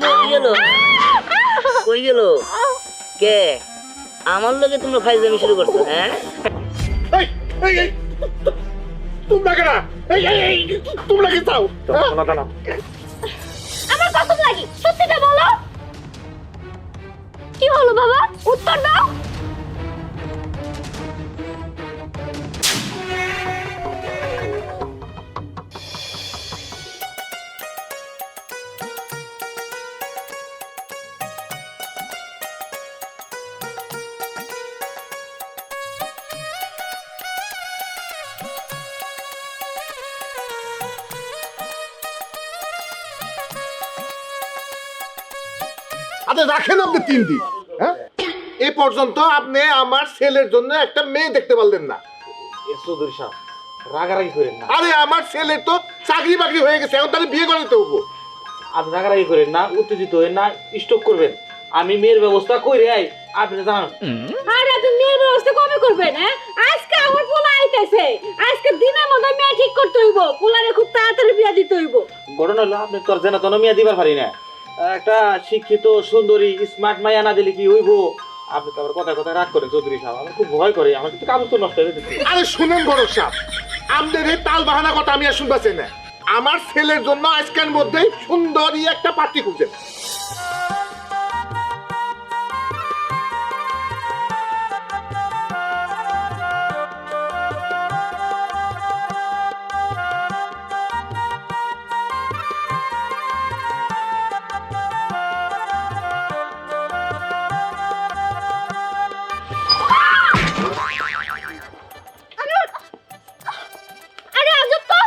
কই গেল কই গেল কে আমার লগে তোমরা ফাইজলামি শুরু করছো হ্যাঁ এই এই এই তোমরা কেনা এই তোমরা কি চাও না না আমার কত লাগি সত্যিটা বলো কি হলো বাবা উত্তর দাও আচ্ছা রাখেন আপনি 3 দিন হ্যাঁ এই পর্যন্ত আপনি আমার ছেলের জন্য একটা মেয়ে দেখতে পারলেন না চৌধুরী সাহেব রাগারাগি করেন না। আরে আমার ছেলের তো চাকরি বাকরি হয়ে গেছে এখন তাহলে বিয়ে করে দিতে হবো আপনি রাগারাগি করেন না, উত্তেজিত হয়ে না, স্টক করবেন। আমি মেয়ের ব্যবস্থা কইরে আই, আপনি জানান। আরে তুমি মেয়ের ব্যবস্থা কবে করবেন হ্যাঁ আজকে আমার পোলা আইতেছে আজকে দিনের মধ্যে মেয়ে ঠিক করতে হইব পোলারে খুব তাড়াতাড়ি বিয়া দিতে হইব ঘটনা হলো আপনি তোর জানা তো মেয়ে দিবার পারি না। একটা শিক্ষিত সুন্দরী স্মার্ট মাইয়া না দিলে কি হইব? আপনি তো আবার কথা কথা রাগ করেন চৌধুরী সাহেব, আমার খুব ভয় করে, আমার কিন্তু কাগজ তো নষ্ট হয়ে যেতেছে। আরে শুনেন বড় সাহেব আমাদের এই তাল বাহানা কথা আমি আর শুনবাছি না আমার ছেলের জন্য আজকের মধ্যেই সুন্দরী একটা পার্টি খুঁজেন আরে আজব তো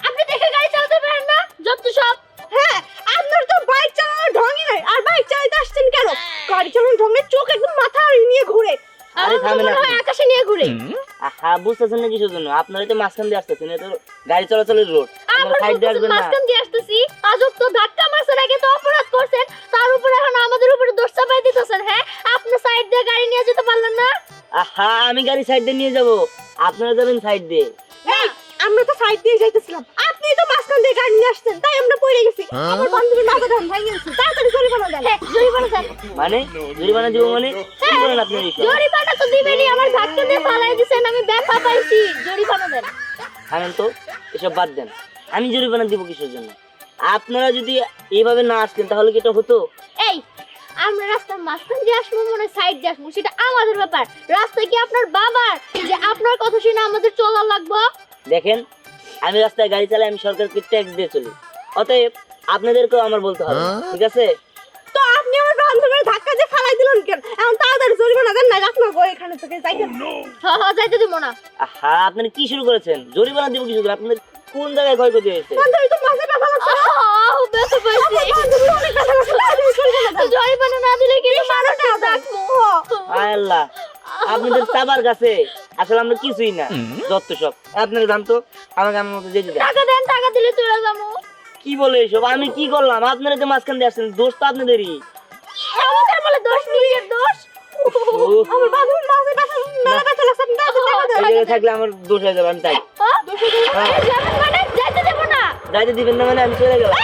আপনি দেখে গাড়ি চালাতে পারেন না যত সব হ্যাঁ আপনার তো বাইক চালানোর ঢংই নাই আর বাইক চালাতে আসছেন কেন গাড়ি চালানোর ঢঙে চোখ একদম মাথা নিয়ে ঘুরে আরে থামেন মনে হয় আকাশে নিয়ে ঘুরে হ্যাঁ বুঝতেছেন না কিসের জন্য আপনারা তো মাঝখান দিয়ে আসতেছেন এটা তো গাড়ি চলাচলের রোড আমরা সাইড দিয়ে আসবেন না মাঝখান দিয়ে আসতেছি আজব তো ধাক্কা মারছেন আগে তো অপরাধ করছেন তার উপরে এখন আমাদের উপরে দোষ চাপাই দিতেছেন হ্যাঁ আপনি সাইড দিয়ে গাড়ি নিয়ে যেতে পারলেন না হ্যাঁ আমি গাড়ি সাইড দিয়ে নিয়ে যাব আপনারা যাবেন সাইড দিয়ে এই আমরা তো সাইড দিয়ে যাইতেছিলাম আপনি তো মাঝখান দিয়ে গাড়ি নিয়ে আসছেন তাই আমরা পড়ে গেছি আমার বান্ধবীর মাথা ধান ভেঙে গেছে তাড়াতাড়ি জরিমানা দেন হ্যাঁ জরিমানা দেন মানে জরিমানা দিব মানে কি বলেন আপনি এইসব জরিমানা তো দিবেনই আমার ধাক্কা দিয়ে ফালাই দিছেন আমি ব্যথা পাইছি জরিমানা দেন থামেন তো এসব বাদ দেন আমি জরিমানা দিব কিসের জন্য আপনারা যদি এইভাবে না আসতেন তাহলে কি এটা হতো এই আমরা রাস্তার মাঝখান দিয়ে আসবো মনে সাইড দিয়ে আসবো সেটা আমাদের ব্যাপার রাস্তায় কি আপনার বাবার যে আপনার কথা শুনে আমাদের চলা লাগবে দেখেন আমি রাস্তায় গাড়ি চালাই আমি সরকারকে ট্যাক্স দিয়ে চলি অতএব আপনাদেরকেও আমার বলতে হবে ঠিক আছে তো আপনি আমার বান্ধবীর ধাক্কা দিয়ে ফালাই দিলেন কেন এখন তাড়াতাড়ি জরিমানা দেন না আপনার গো এখানে থেকে যাইতে হ্যাঁ হ্যাঁ যাইতে দিব না হ্যাঁ আপনারা কি শুরু করেছেন জরিমানা দিব কিছু আপনাদের কোন জায়গায় ক্ষয়ক্ষতি হয়েছে বান্ধবী তো মাঝে ব্যথা লাগছে আহ ব্যথা পাইছি বান্ধবী অনেক ব্যথা লাগছে জরিমানা না দিলে কি মারোটা দেখমু আয় আল্লাহ আপনাদের চাবার কাছে আসলে আমরা কিছুই না যত সব আপনারা জানতো আমাকে আমার মতো যেতে দেন টাকা দিলে চলে যাবো কি বলে এসব আমি কি করলাম আপনারা তো মাঝখান দিয়ে আসছেন দোষ তো আপনাদেরই আমাদের বলে দোষ নিজের দোষ আমার বান্ধবীর মাঝে ব্যথা মেলা ব্যথা লাগছে আপনি টাকা দেন এই জায়গায় থাকলে আমার দোষ হয়ে যাবে আমি তাই যাবেন মানে যাইতে দেব না যাইতে দিবেন না মানে আমি চলে গেলাম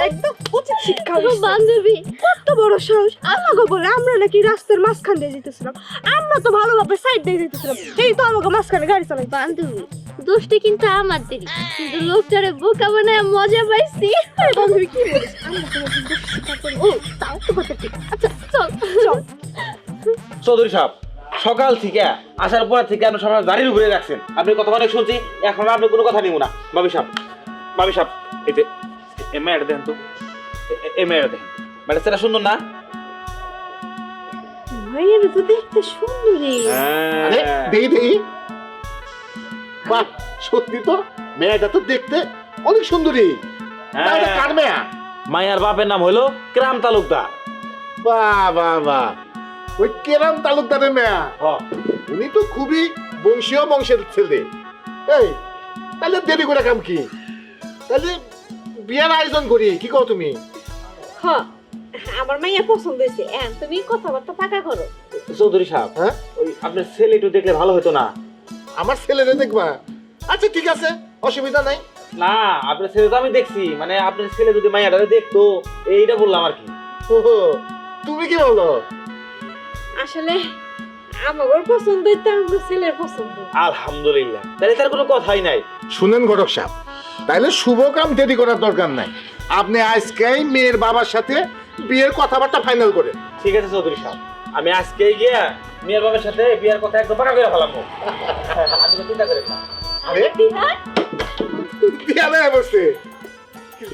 একদম উচিত শিক্ষা বান্ধবী কত বড় সাহস আমাকে বলে আমরা নাকি রাস্তার মাঝখান দিয়ে যেতেছিলাম আমরা তো ভালোভাবে সাইড দিয়ে যেতেছিলাম এই তো আমাকে মাঝখানে গাড়ি চালাই বান্ধবী দোষটা কিন্তু আমাদেরই কিন্তু লোকটারে বোকা বানায় মজা পাইছি বান্ধবী কি বলিস আমরা কোনো দোষ স্বীকার করি ও তাও তো কথা ঠিক আচ্ছা চল চল চৌধুরী সাহেব সকাল থেকে আসার পর থেকে আপনি সবাই গাড়ির উপরে রাখছেন, আপনি কথা অনেক শুনছি, এখন আপনি কোনো কথা নিব না। বাবি সাহেব এই যে এ মেয়েটা দেখেন তো, এ মেয়েটা দেখেন, মেয়েটা সেটা সুন্দর না? ভাইয়ের তো দেখতে সুন্দরী আরে দেই দেই বাহ সত্যি তো মেয়েটা তো দেখতে অনেক সুন্দরী তাহলে কার মেয়া মায়ার বাপের নাম হলো ক্রাম তালুকদার। বাহ বাহ বাহ ওই কেরাম তালুকদারের মেয়া উনি তো খুবই বংশীয় বংশের ছেলে এই তাহলে দেরি করে কাম কি তাহলে বিয়ার আয়োজন করি কি কও তুমি হ্যাঁ আমার মাইয়া পছন্দ হয়েছে তুমি কথাবার্তা পাকা করো চৌধুরী সাহেব হ্যাঁ ওই আপনার ছেলে একটু দেখলে ভালো হতো না? আমার ছেলেরে দেখবা আচ্ছা ঠিক আছে, অসুবিধা নাই। না আপনার ছেলে তো আমি দেখছি, মানে আপনার ছেলে যদি মাইয়াটারে দেখতো, এইটা বললাম আর কি। ওহো, তুমি কি বলো? আসলে আমার পছন্দই তো আমার ছেলের পছন্দ। আলহামদুলিল্লাহ, তাহলে তার কোনো কথাই নাই। শুনেন ঘটক সাহেব, তাইলে শুভ কাম দেরি করার দরকার নাই। আপনি আজকেই মেয়ের বাবার সাথে বিয়ের কথাবার্তা ফাইনাল করেন। ঠিক আছে চৌধুরী সাহেব, আমি আজকে গিয়া মেয়ের বাবার সাথে বিয়ের কথা একদম পাকা করে ফেলাম। আপনি তো চিন্তা করেন না। আরে বিয়ালে বসে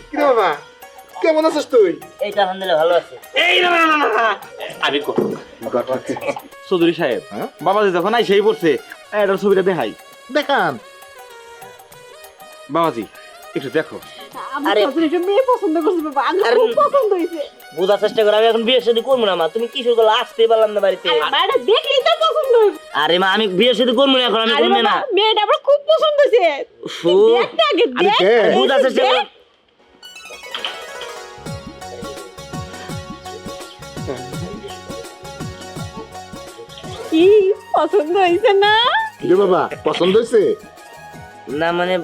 কি রে বাবা, কেমন আছিস তুই? এই তো আলহামদুলিল্লাহ ভালো আছে। এই না না না না, আমি চৌধুরী সাহেব, হ্যাঁ? বাবাজি যখন আই সেই পড়ছে, এটার ছবিটা দেখাই। দেখান। বাবাজি একটু দেখো। আমার আরে- শ্বশুর একটা মেয়ে পছন্দ করছে বাবা, আমার আরে- খুব পছন্দ হয়েছে। বোঝার চেষ্টা করে, আমি এখন বিয়ে শাদী করবো না মা। তুমি কি শুরু করলে? আসতে পারলাম না বাড়িতে। আরে মা, এটা দেখলেই তো পছন্দ হইবে। আরে মা, আমি বিয়ে শাদী করবো না এখন, আমি আরে করবো বাবা, না। মেয়েটা আমার খুব পছন্দ হয়েছে। ফু, দেখতে আগে আরে দেখ, দেখ। বোঝার চেষ্টা করো। কি পছন্দ হয়েছে না? কি রে বাবা, পছন্দ হয়েছে? না মানে,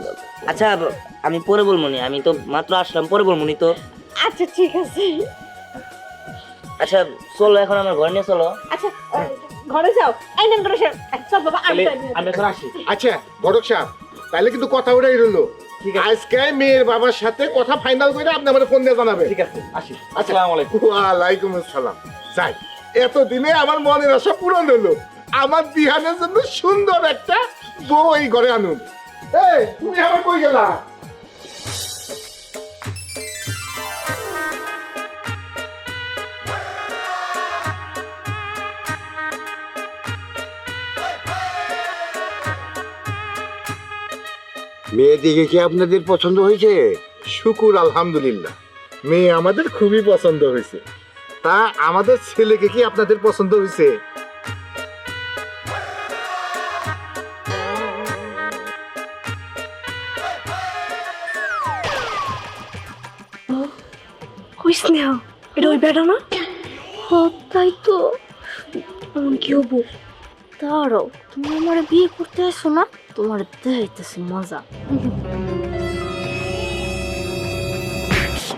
আচ্ছা আমি পরে বলবো নি, আমি তো মাত্র আসলাম, পরে বলবো নি তো। আচ্ছা ঠিক আছে। আচ্ছা চলো এখন আমার ঘরে নিয়ে চলো। আচ্ছা ঘরে যাও। এই নেন করে চল বাবা, আমি তাহলে যাই। আমি এখন আসি। আচ্ছা ঘটক সাহেব, তাইলে কিন্তু কথা ওটাই রইলো। ঠিক আছে। আজকে মেয়ের বাবার সাথে কথা ফাইনাল করে আপনি আমার ফোন দিয়ে জানাবেন। ঠিক আছে, আসি। আসসালামু আলাইকুম। ওয়ালাইকুম আসসালাম। যাই, এতদিনে আমার মনের আশা পূরণ হলো। আমার বিহানের জন্য সুন্দর একটা বউ এই ঘরে আনুন। এই তুমি আবার কই গেলা? মেয়ে দেখে কি আপনাদের পছন্দ হয়েছে? শুকুর আলহামদুলিল্লাহ, মেয়ে আমাদের খুবই পছন্দ হয়েছে। তা আমাদের ছেলেকে কি আপনাদের পছন্দ হয়েছে? কইস না, এটা ওই বেটা না? তাই তো। এমন কি হবো? দাঁড়াও, তুমি আমার বিয়ে করতে আসো না, তোমার দেখাইতেছি মজা।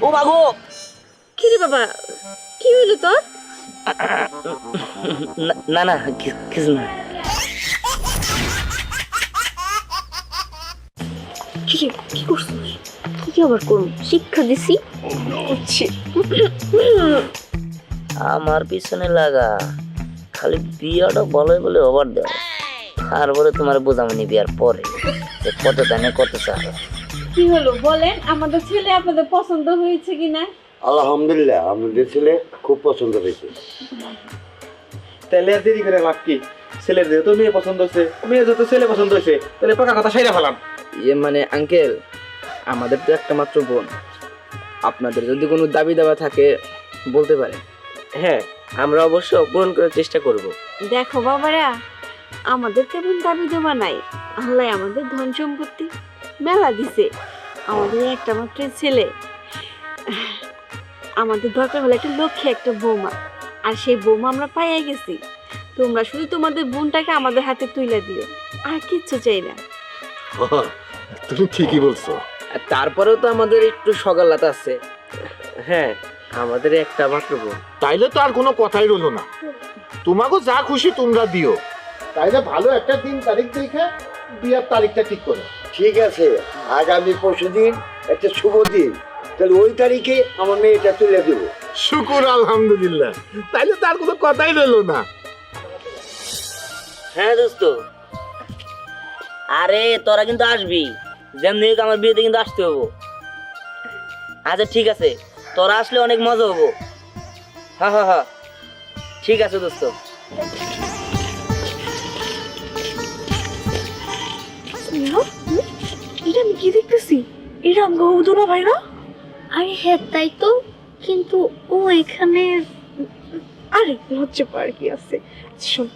ও মাগো, কি রে বাবা, কি হইলো তোর? না না কিছু না। কি রে, কি করছিস? কি আবার করুন, শিক্ষা দিছি। আমার পিছনে লাগা, খালি বিয়াটা বলে বলে ওভার দেও, তারপরে তোমার বোঝামনি বিয়ার পরে যে কত দানে কত চাল। কি হলো বলেন, আমাদের ছেলে আপনাদের পছন্দ হয়েছে কিনা? আলহামদুলিল্লাহ, আপনাদের ছেলে খুব পছন্দ হয়েছে। তাহলে আর দেরি করে লাভ কি? ছেলের যেহেতু মেয়ে পছন্দ হয়েছে, মেয়ে যেহেতু ছেলে পছন্দ হয়েছে, তাহলে পাকা কথা সাইরা ফেলাম। ইয়ে মানে আঙ্কেল, আমাদের তো একটা মাত্র বোন, আপনাদের যদি কোনো দাবি দাবা থাকে বলতে পারেন। হ্যাঁ, আমরা অবশ্য পূরণ করার চেষ্টা করব। দেখো বাবারা, আমাদের তেমন দাবি দেওয়া নাই। আল্লাহ আমাদের ধন সম্পত্তি মেলা দিছে, আমাদের একটা মাত্র ছেলে। আমাদের দরকার হলো একটা লক্ষ্যে একটা বৌমা, আর সেই বৌমা আমরা পাইয়া গেছি। তোমরা শুধু তোমাদের বোনটাকে আমাদের হাতে তুলে দিও, আর কিচ্ছু চাই না। তুমি ঠিকই বলছো। আর তারপরেও তো আমাদের একটু সকালাত আছে। হ্যাঁ, আমাদের একটা মাত্র বোন। তাইলে তো আর কোনো কথাই রইলো না। তোমাকে যা খুশি তোমরা দিও। তাইলে ভালো একটা দিন তারিখ দেখে বিয়ার তারিখটা ঠিক করো। ঠিক আছে, আগামী পরশুদিন একটা শুভ দিন, তাহলে ওই তারিখে আমার মেয়েটা তুলে দেব। শুকুর আলহামদুলিল্লাহ, তাইলে তো আর কোনো কথাই রইলো না। হ্যাঁ দোস্ত, আরে তোরা কিন্তু আসবি, যেমনি হোক আমার বিয়েতে কিন্তু আসতে হবো। আচ্ছা ঠিক আছে, তোরা আসলে অনেক মজা হবো। হ্যাঁ হ্যাঁ হ্যাঁ, ঠিক আছে দোস্ত। এটা আমি কি দেখতেছি? এটা আমি গৌদুরা ভাই না? আরে হ্যাঁ তাই তো, কিন্তু ও এখানে। আরে লজ্জা পার কি আছে, শোন।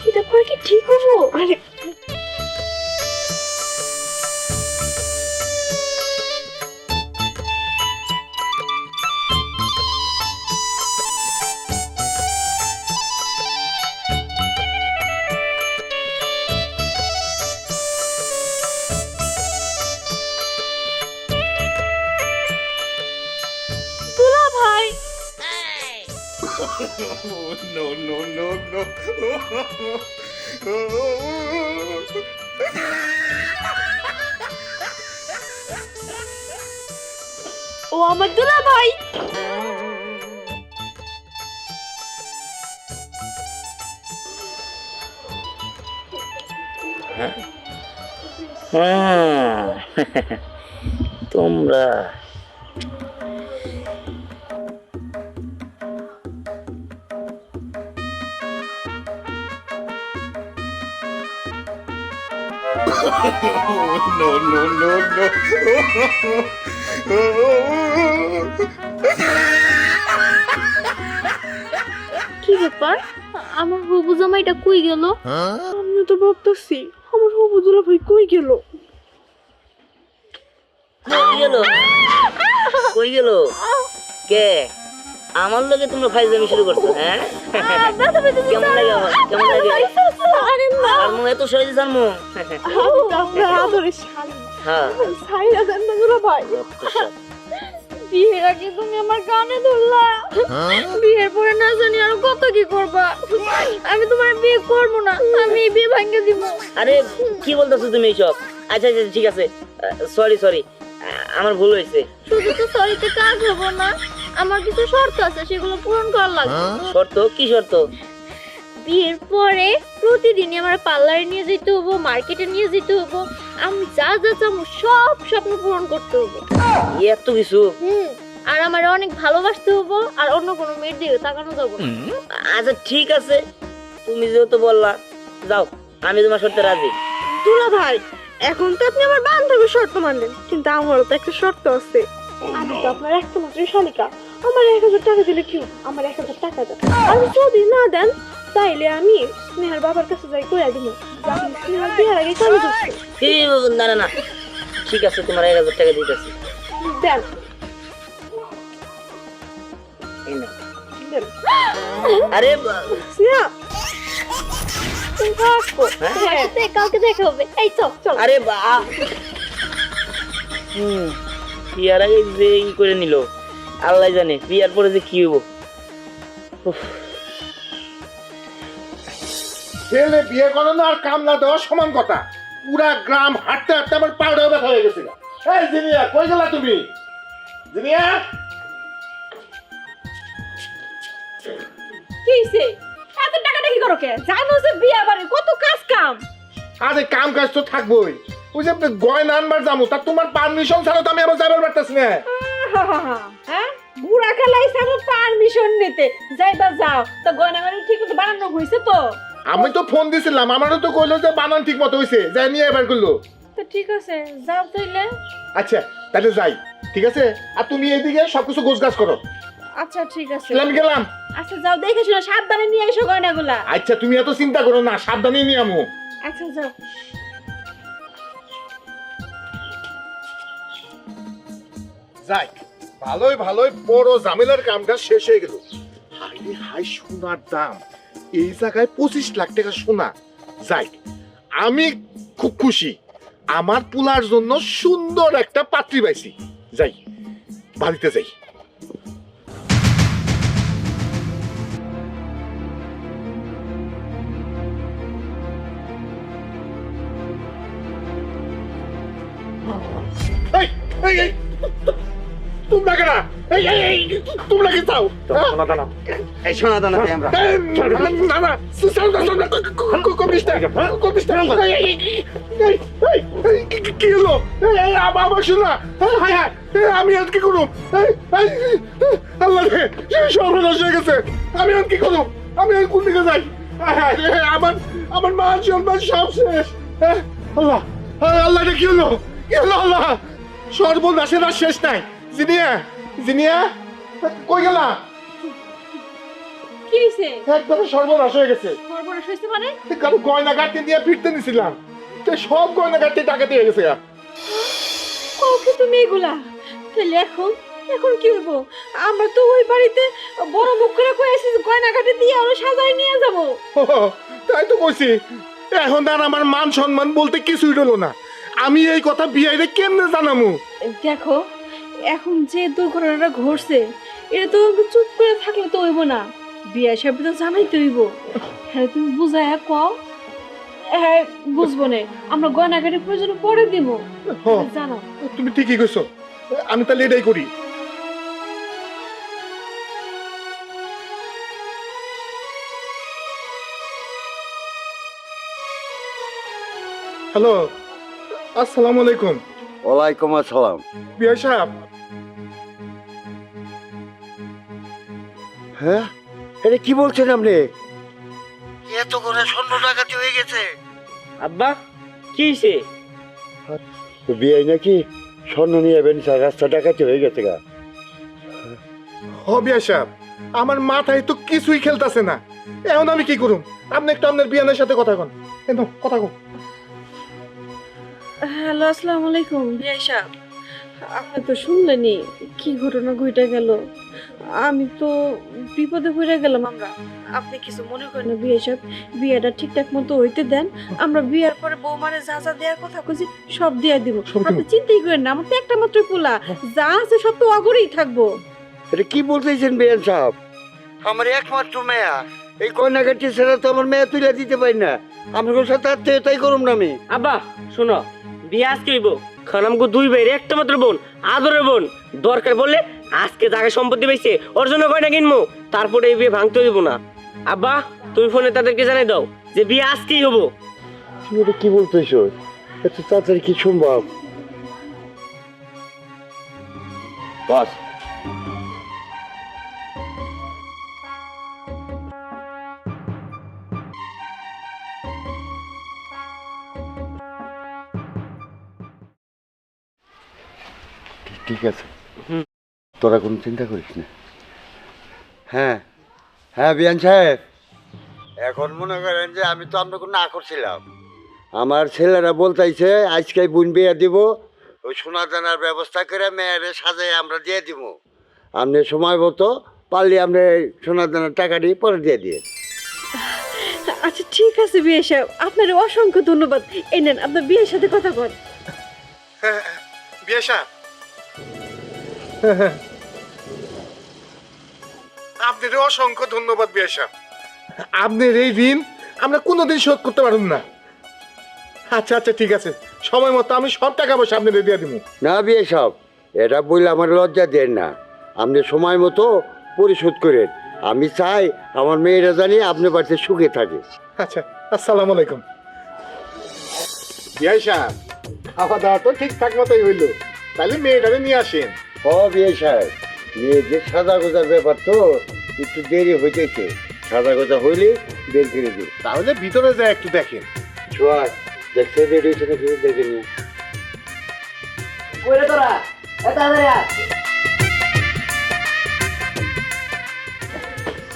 এটা করে কি ঠিক হবো? আরে ও আমার দুলা ভাই, হ্যাঁ তোমরা কি ব্যাপার, আমার হবু জামাইটা কই গেল? আমি তো ভাবতেছি আমার হবু দুলা ভাই কই গেল। কই গেল? কই গেল? কে? আমার লগে তোমরা ফাইজলামি শুরু করছো? হ্যাঁ কেমন লাগে আমার? কেমন লাগে? আরে না, আর মু এত সহজে জানমু? আমি তো আপনার আদরের শালি। হ্যাঁ সাইরা দেন না দুলা ভাই। বিয়ের আগে তুমি আমার কানে ধরলা, বিয়ের পরে না জানি আর কত কি করবা। আমি তোমার বিয়ে করবো না, আমি এই বিয়ে ভাঙিয়ে দিব। আরে কি বলতেছো তুমি এইসব? আচ্ছা আচ্ছা ঠিক আছে, সরি সরি, আমার ভুল হয়েছে। শুধু তো সরিতে কাজ হবো না, আমার কিছু শর্ত আছে, সেগুলো পূরণ করা লাগবে। শর্ত? কি শর্ত? বিয়ের পরে প্রতিদিনই আমার পার্লারে নিয়ে যেতে হবো, মার্কেটে নিয়ে যেতে হবো, আমি যা যা চাবো সব স্বপ্ন পূরণ করতে হবো। এত কিছু? আর আমার অনেক ভালোবাসতে হবো, আর অন্য কোনো মেয়ের দিকে তাকানো যাবো না। আচ্ছা ঠিক আছে, তুমি যেহেতু বললা, যাও, আমি তোমার শর্তে রাজি। দুলা ভাই, এখন তো আপনি আমার বান্ধবীর শর্ত মানলেন, কিন্তু আমারও তো একটা শর্ত আছে। আমি তো আপনার একটা মাত্র শালিকা, আমার 1000 টাকা দিলে কি হবে? আমার 1000 টাকা দেন। আর যদি না দেন তাইলে আমি স্নেহার বাবার কাছে যাই কইয়া দিব স্নেহার বিয়ের আগে কাজ করছে। না না না, ঠিক আছে, তোমার 1000 টাকা দিতেছি। দেন এই নাও। দেন আরে স্নেহা, তুমি থাকো। হ্যাঁ, কালকে দেখা হবে, এই চল চল। আরে বিয়ার আগে যে ই করে নিল, আল্লাহ জানে বিয়ার পরে যে কি হবো। উফ, ছেলে বিয়ে করানো আর কামলা দেওয়া সমান কথা। পুরা গ্রাম হাঁটতে হাঁটতে আমার পাউডার ব্যথা হয়ে গেছে। এই জিনিয়া, কই গেলা তুমি? জিনিয়া, কি হইছে? এত টাকাটা কি করো কে? জানো যে বিয়া বাড়ির কত কাজ কাম। আরে কাম কাজ তো থাকবোই। ওই যে গয়না আনবার যাবো, তা তোমার পারমিশন ছাড়া তো আমি আমার যাবার পারতেছি না। হ্যাঁ, বুড়া খেলাইছে আমার পারমিশন নিতে। যাইবা যাও, তো গয়না গাড়ি ঠিক মতো বানানো হয়েছে তো? আমি তো ফোন দিছিলাম, আমারও তো কইলো যে বানান ঠিক মতো হয়েছে, যাই নিয়ে এবার করলো। তো ঠিক আছে, যাও তাইলে। আচ্ছা তাহলে যাই, ঠিক আছে। আর তুমি এইদিকে সবকিছু গোছগাছ করো। আচ্ছা ঠিক আছে, আমি গেলাম। আচ্ছা যাও, দেখে শুনে সাবধানে নিয়ে এসো গয়নাগুলা। আচ্ছা তুমি এত চিন্তা করো না, সাবধানে নিয়ে আমু। আচ্ছা যাও। যাই, ভালোই ভালোই বড় ঝামেলার কামটা শেষ হয়ে গেল। হাই হাই, সোনার দাম এই জায়গায় 25 লাখ টাকা সোনা। যাই, আমি খুব খুশি, আমার পুলার জন্য সুন্দর একটা পাত্রী পাইছি। যাই, বাড়িতে যাই। এই এই এই, তোমরা কেনা? এই এই এই, তোমরা কি চাও? এই শোনা দানা আমরা না না, কি হলো? আবার শোনা, আমি আর কি করুম? আল্লাহ রে, সর্বনাশ হয়ে গেছে। আমি আর কি করুম? আমি আর কোন দিকে যাই? আমার আমার মান সম্মান সব শেষ। আল্লাহ, আল্লাহ রে, কি হলো? কি হলো? আল্লাহ, সর্বনাশের আর শেষ নাই। জিনিয়া, জিনিয়া, কই গেলা? কি হইছে? একবারে সর্বনাশ হয়ে গেছে। সর্বনাশ হইছে মানে? কারণ গয়না গাড়ি দিয়ে ফিরতে নিছিলাম, তো সব গয়না গাড়ি টাকা দিয়ে গেছে। ওকে তুমি এগুলা তাহলে এখন এখন কি হইব? আমরা তো ওই বাড়িতে বড় মুখ করে কইছি গয়না কাটে দিয়ে আরো সাজায় নিয়ে যাব। তাই তো কইছি, এখন আর আমার মান সম্মান বলতে কিছুই রইল না। আমি এই কথা বিয়াইরে কেমনে জানামু? দেখো, এখন যে দুর্ঘটনাটা ঘটছে এটা তো চুপ করে থাকলে তো হইব না। বিয়ে সাহেব তো জানাইতে হইব। হ্যাঁ তুমি বুঝাই কও। হ্যাঁ বুঝবো না, আমরা গয়নাগাড়ির প্রয়োজন পরে দিব। হ্যাঁ জানাও। তুমি ঠিকই কইছো, আমি তাহলে এটাই করি। হ্যালো, আসসালামু আলাইকুম। ওয়ালাইকুম আসসালাম। বিয়ে সাহেব, হ্যাঁ, এটা কি বলছেন আপনি? এত করে স্বর্ণ ডাকাতি হয়ে গেছে? আব্বা কি হয়েছে? বিয়ে নাকি স্বর্ণ নিয়ে যাবেন, রাস্তা ডাকাতি হয়ে গেছে গা। হ বিয়ে সাহেব, আমার মাথায় তো কিছুই খেলতেছে না। এখন আমি কি করুম? আপনি একটু আপনার বিয়ানের সাথে কথা কন। কথা কন। হ্যালো, আসসালামু আলাইকুম বিয়ে সাহেব। আপনি তো শুনলেনই কি ঘটনা ঘটে গেল। আমি তো বিপদে পড়ে গেলাম। আপনি কিছু মনে করেন না বিয়ে সাহেব, বিয়েটা ঠিকঠাক মতো হইতে দেন। আমরা বিয়ের পরে বৌমারে যা যা দেওয়ার কথা কইছি সব দিয়ে দিব। আপনি চিন্তাই করেন না, আমার তো একটা মাত্র পোলা, যা আছে সব তো অগরেই থাকবো। এটা কি বলতেছেন বিয়ান সাহেব? আমার একমাত্র মেয়া, এই গয়নাগাটি ছাড়া তো আমার মেয়া তুলে দিতে পারি না। আমার সাথে তাই করুম না আমি। আব্বা শোনো, বিয়ে আজকে হইব। কারণ আমাকে দুই ভাইয়ের একটা মাত্র বোন, আদরের বোন। দরকার বললে আজকে জায়গা সম্পত্তি পাইছে ওর জন্য গয়না কিনবো, তারপরে এই বিয়ে ভাঙতে হইব না। আব্বা তুমি ফোনে তাদেরকে জানাই দাও যে বিয়ে আজকেই হবো। তুমি এটা কি বলতেছ? এত তাড়াতাড়ি কি সম্ভব? বস ঠিক আছে, তোরা কোনো চিন্তা করিস না। হ্যাঁ হ্যাঁ বিয়ান সাহেব, এখন মনে করেন যে আমি তো আপনাকে না করছিলাম। আমার ছেলেরা বলতেছে আজকে বোন বিয়ে দিব, ওই সোনা দানার ব্যবস্থা করে মেয়েরে সাজাই আমরা দিয়ে দিব। আপনি সময় মতো পারলে আপনি সোনা দানার টাকাটি পরে দিয়ে দিয়ে। আচ্ছা ঠিক আছে বিয়ে সাহেব, আপনার অসংখ্য ধন্যবাদ। এই নেন আপনার বিয়ের সাথে কথা বল। বিয়ে সাহেব, আপনার অসংখ্য ধন্যবাদ বিয়ে সাহেব। আপনার এই ঋণ আমরা কোনোদিন শোধ করতে পারব না। আচ্ছা আচ্ছা ঠিক আছে, সময় মতো আমি সব টাকা পয়সা আপনাদের দিয়ে দিব। না বিয়ে সব, এটা বললে আমার লজ্জা দেন না। আপনি সময় মতো পরিশোধ করেন। আমি চাই আমার মেয়েরা জানি আপনি বাড়িতে সুখে থাকে। আচ্ছা, আসসালামু আলাইকুম। বিয়ে সাহেব, খাওয়া দাওয়া তো ঠিকঠাক মতোই হইলো, তাহলে মেয়েটাকে নিয়ে আসেন। ও বিয়ে সাহেব, মেয়েদের সাদা গোজার ব্যাপার তো একটু দেরি হইতেছে। সাদা গোজা হইলে বের করে দিই। তাহলে ভিতরে যা একটু দেখেন। ছোয়ার দেখতে রেডি হয়েছে নাকি দেখে নিয়ে। কইরে তোরা এ তাড়াতাড়ি আয়।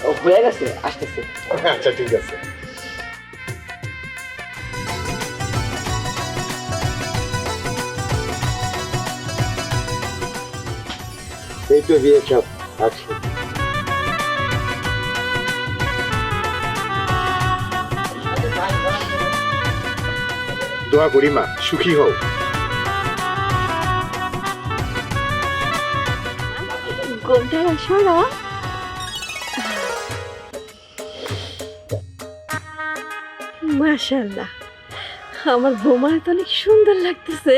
ও হয়ে গেছে, আসতেছে। আচ্ছা ঠিক আছে। এই তো বিয়ে সব আছে। দোয়া করি মা সুখী হও। গোমটা শোনো, মাশাআল্লাহ আমার বৌমার তো অনেক সুন্দর লাগতেছে।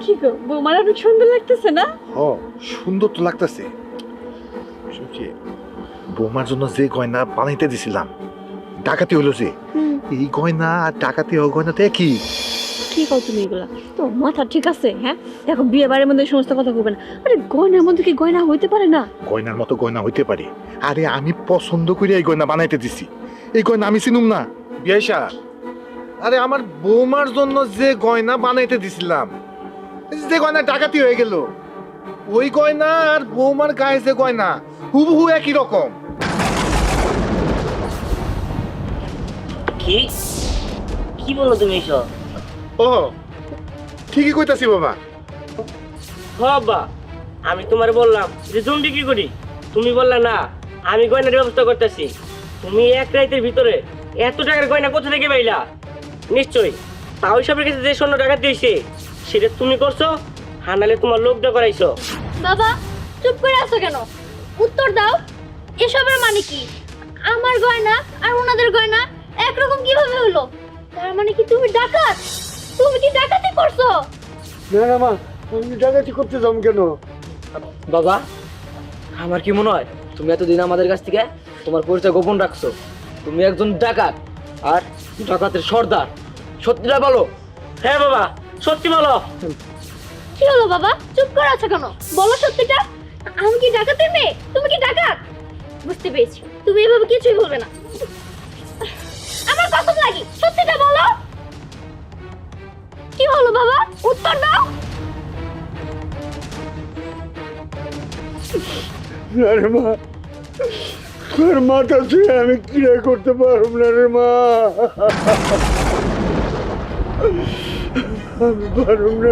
কি গো, বৌমার অনেক সুন্দর লাগতেছে না? ও সুন্দর তো লাগতেছে। বৌমার জন্য যে গয়না বানাইতে দিছিলাম, ডাকাতি হইলো যে, এই গয়না আর ডাকাতি হওয়া গয়না তো একই। কি কও তুমি এগুলা? তো মাথা ঠিক আছে? হ্যাঁ দেখো, বিয়ে বাড়ির মধ্যে সমস্ত কথা কইবে না। আরে গয়নার মধ্যে কি গয়না হইতে পারে না? গয়নার মতো গয়না হইতে পারে। আরে আমি পছন্দ করে এই গয়না বানাইতে দিছি, এই গয়না আমি চিনুম না? বিয়াইশা, আরে আমার বৌমার জন্য যে গয়না বানাইতে দিছিলাম, যে গয়না ডাকাতি হয়ে গেল, ওই গয়না আর বৌমার গায়ে যে গয়না হুবহু একই রকম। কি কি বলো তুমি এসব? ও ঠিকই কইতাছি বাবা, আব্বা, আমি তোমার বললাম যে জমি বিক্রি করি, তুমি বললা না আমি গয়নার ব্যবস্থা করতেছি। তুমি এক রাতের ভিতরে এত টাকার গয়না কোথা থেকে পাইলা? নিশ্চয়ই তাও সবের কাছে যে স্বর্ণ টাকা দিয়েছে সেটা তুমি করছো, হানালে তোমার লোকটা করাইছো। বাবা চুপ করে আছো কেন? উত্তর দাও, এসবের মানে কি? আমার গয়না আর ওনাদের গয়না একরকম কিভাবে হলো? তার মানে কি তুমি ডাকাত? তুমি কি ডাকাতি করছো? না না মা, আমি ডাকাতি করতে যাম কেন? বাবা, আমার কি মনে হয় তুমি এতদিন আমাদের কাছ থেকে তোমার পরিচয় গোপন রাখছো। তুমি একজন ডাকাত আর ডাকাতের সর্দার। সত্যিটা বলো। হ্যাঁ বাবা, সত্যি বলো। কি হলো বাবা, চুপ করে আছো কেন? বলো সত্যিটা। আমি কি ডাকাতের মেয়ে? তুমি কি ডাকাত? বুঝতে পেরেছি, তুমি এভাবে কিছুই বলবে না। আমার কসম লাগি, সত্যিটা বলো। কি হলো বাবা, উত্তর দাও। আরে মা, তোর মাথা ছুঁয়ে আমি ক্রিয়া করতে পারব না রে মা, আমি পারব না।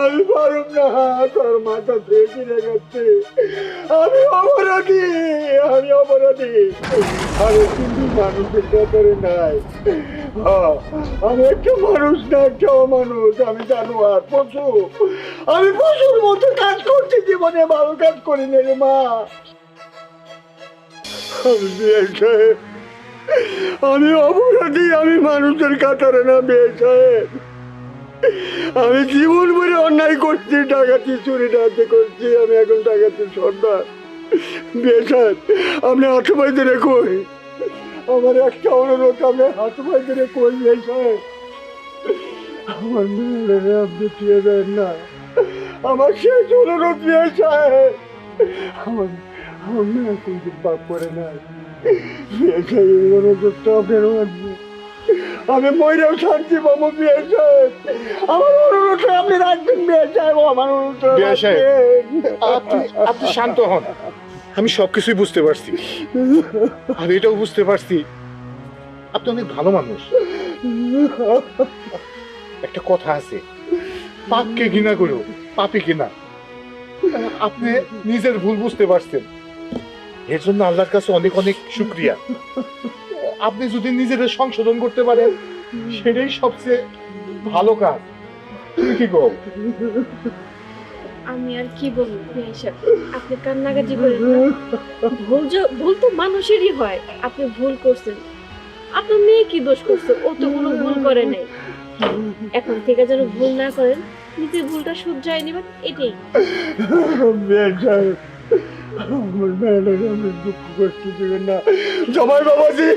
আমি পারব না, তোর মাথা ছুঁয়ে কিনে গেছে। আমি অপরাধী, আমি অপরাধী। আমি কিন্তু মানুষের ব্যাপারে নাই। আমি একটা মানুষ না, একটা অমানুষ। আমি জানোয়ার, পশু। আমি পশুর মতো কাজ করছি, জীবনে ভালো কাজ করি না রে মা। আমি বিয়ে সাহেব, আমি অপরাধী, আমি মানুষের কাতারে না বিয়ে সাহেব। আমি জীবন ভরে অন্যায় করছি, ডাকাতি চুরি ডাকাতি করছি। আমি এখন ডাকাতির সর্দার। বিয়ে সাহেব, আপনি হাত পাই ধরে কই, আমার একটা অনুরোধ, আপনি হাত পাই ধরে কই বিয়ে সাহেব, আমার মেয়েরা আপনি ফিরে দেন না। আমার শেষ অনুরোধ বিয়ে সাহেব, আমার আমার মেয়ে কিন্তু পাপ করে নাই। বিয়ে সাহেব, এই অনুরোধটা আপনার মানবে। আমি ময়রাও শান্তি পাবো বিয়ে সাহেব। আমার অনুরোধটা আপনি রাখবেন বিয়ে সাহেব, আমার অনুরোধটা বিয়ে সাহেব, রাখবেন। আপনি শান্ত হন। আমি সবকিছুই বুঝতে পারছি, আর এটাও বুঝতে পারছি আপনি অনেক ভালো মানুষ। একটা কথা আছে, পাপকে ঘৃণা করো, পাপি কিনা। আপনি নিজের ভুল বুঝতে পারছেন, এর জন্য আল্লাহর কাছে অনেক অনেক শুকরিয়া। আপনি যদি নিজের সংশোধন করতে পারেন সেটাই সবচেয়ে ভালো কাজ। তুমি কি গো? আমি আর কি বলবো বিয়াই সাহেব, আপনি কান্নাকাটি করেন না। ভুল তো মানুষেরই হয়। আপনি ভুল করছেন, আপনার মেয়ে কি দোষ করছে? ও তো কোনো ভুল করে নাই। এখন থেকে যেন ভুল না করেন, নিজের ভুলটা শুধরাই নেবেন, এটাই। বিয়ে সাহেব, আমার মেয়েটাকে আপনি দুঃখ কষ্ট দেবেন না। জমাই বাবাজি,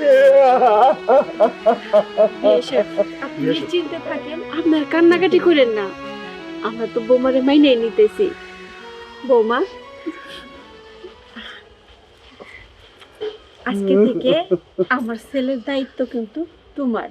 বিয়াই সাহেব, আপনি নিশ্চিন্তে থাকেন, আপনার কান্নাকাটি করেন না। আমরা তো বৌমারে মাইনে নিতেছি। বৌমা, আজকে থেকে আমার ছেলের দায়িত্ব কিন্তু তোমার।